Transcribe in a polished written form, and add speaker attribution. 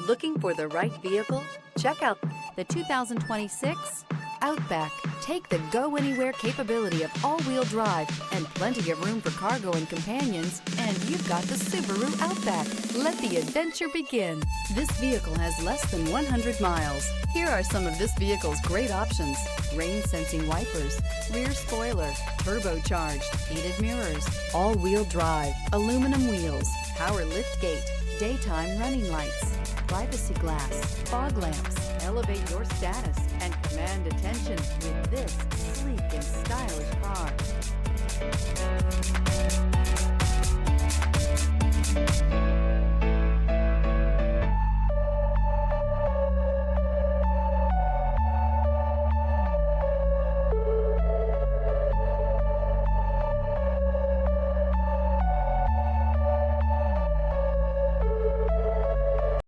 Speaker 1: Looking for the right vehicle? Check out the 2026 Outback. Take the go-anywhere capability of all-wheel drive and plenty of room for cargo and companions, and you've got the Subaru Outback. Let the adventure begin. This vehicle has less than 100 miles. Here are some of this vehicle's great options: rain-sensing wipers, rear spoiler, turbocharged, heated mirrors, all-wheel drive, aluminum wheels, power liftgate, daytime running lights, privacy glass, fog lamps. Elevate your status and command attention with this sleek and stylish car.